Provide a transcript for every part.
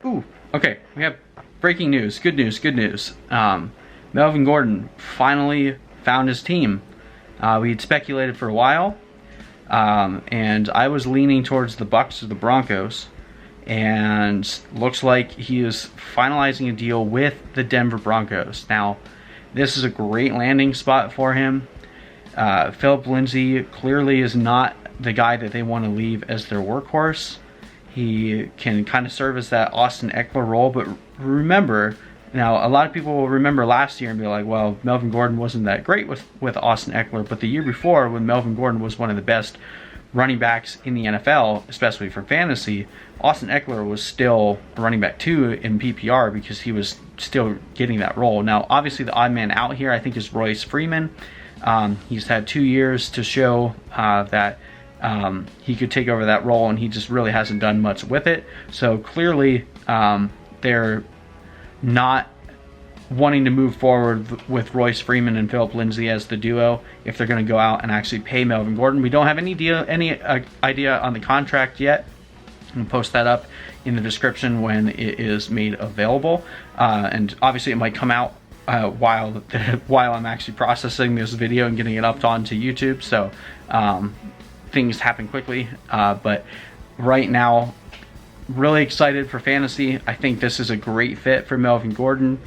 Ooh, okay, we have breaking news, good news, good news. Melvin Gordon finally found his team. We had speculated for a while, and I was leaning towards the Bucs or the Broncos, and looks like he is finalizing a deal with the Denver Broncos. Now, this is a great landing spot for him. Phillip Lindsay clearly is not the guy that they want to leave as their workhorse. He can kind of serve as that Austin Ekeler role, but remember, now a lot of people will remember last year and be like, well, Melvin Gordon wasn't that great with Austin Ekeler, but the year before, when Melvin Gordon was one of the best running backs in the NFL, especially for fantasy, Austin Ekeler was still a running back 2 in PPR because he was still getting that role. Now, obviously, the odd man out here, I think, is Royce Freeman. He's had 2 years to show that he could take over that role, and he just really hasn't done much with it. So clearly, they're not wanting to move forward with Royce Freeman and Phillip Lindsay as the duo if they're going to go out and actually pay Melvin Gordon. We don't have any idea on the contract yet. I'm going to post that up in the description when it is made available. And obviously it might come out while I'm actually processing this video and getting it up onto YouTube. So things happen quickly. But right now, really excited for fantasy. I think this is a great fit for Melvin Gordon.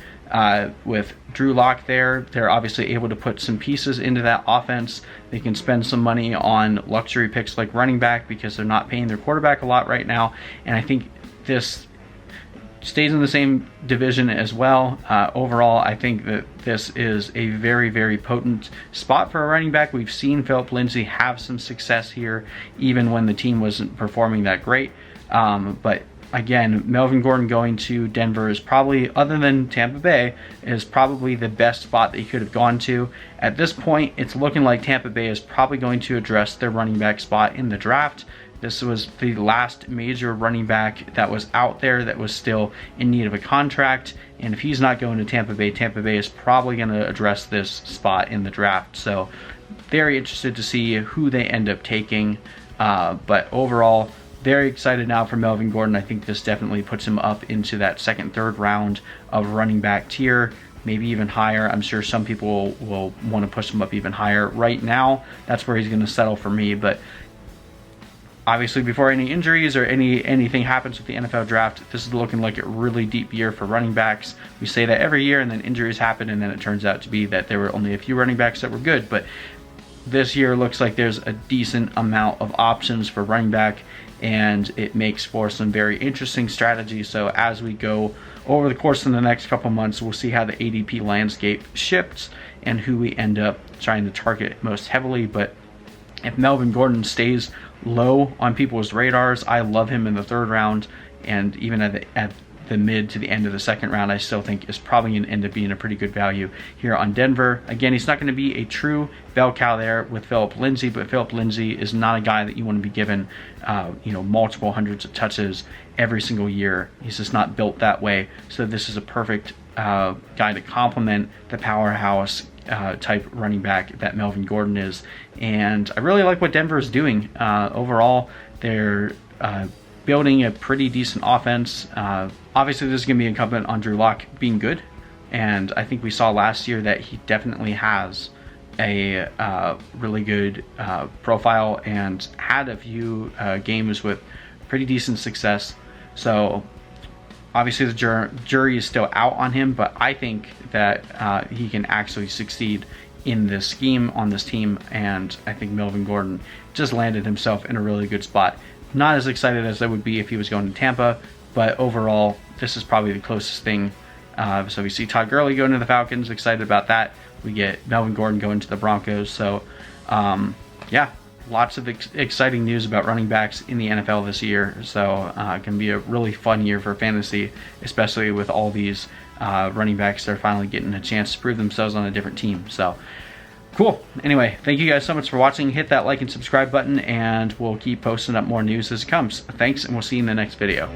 With Drew Lock there, they're obviously able to put some pieces into that offense. They can spend some money on luxury picks like running back because they're not paying their quarterback a lot right now. And I think this stays in the same division as well. Overall, I think that this is a very, very potent spot for a running back. We've seen Phillip Lindsay have some success here, even when the team wasn't performing that great. But again, Melvin Gordon going to Denver is probably, other than Tampa Bay, is probably the best spot that he could have gone to. At this point, it's looking like Tampa Bay is probably going to address their running back spot in the draft. This was the last major running back that was out there that was still in need of a contract. And if he's not going to Tampa Bay is probably going to address this spot in the draft. So very interested to see who they end up taking. But overall, very excited now for Melvin Gordon. I think this definitely puts him up into that second, third round of running back tier, maybe even higher. I'm sure some people will want to push him up even higher. Right now, that's where he's going to settle for me. But obviously, before any injuries or anything happens with the NFL draft, this is looking like a really deep year for running backs. We say that every year, and then injuries happen, and then it turns out to be that there were only a few running backs that were good. But this year looks like there's a decent amount of options for running back, and it makes for some very interesting strategies. So as we go over the course of the next couple months, we'll see how the ADP landscape shifts and who we end up trying to target most heavily. But if Melvin Gordon stays low on people's radars, I love him in the third round, and even at the mid to the end of the second round, I still think is probably going to end up being a pretty good value here on Denver. Again, he's not going to be a true bell cow there with Phillip Lindsay, but Phillip Lindsay is not a guy that you want to be given, multiple hundreds of touches every single year. He's just not built that way. So this is a perfect guy to complement the powerhouse type running back that Melvin Gordon is. And I really like what Denver is doing. Overall, they're building a pretty decent offense. Obviously, this is going to be incumbent on Drew Lock being good, and I think we saw last year that he definitely has a really good profile and had a few games with pretty decent success. So obviously the jury is still out on him, but I think that he can actually succeed in this scheme on this team, and I think Melvin Gordon just landed himself in a really good spot. Not as excited as I would be if he was going to Tampa, but overall, this is probably the closest thing. So we see Todd Gurley going to the Falcons, excited about that. We get Melvin Gordon going to the Broncos. So, yeah, lots of exciting news about running backs in the NFL this year. So it can be a really fun year for fantasy, especially with all these running backs that are finally getting a chance to prove themselves on a different team. So, cool. Anyway, thank you guys so much for watching. Hit that like and subscribe button, and we'll keep posting up more news as it comes. Thanks, and we'll see you in the next video.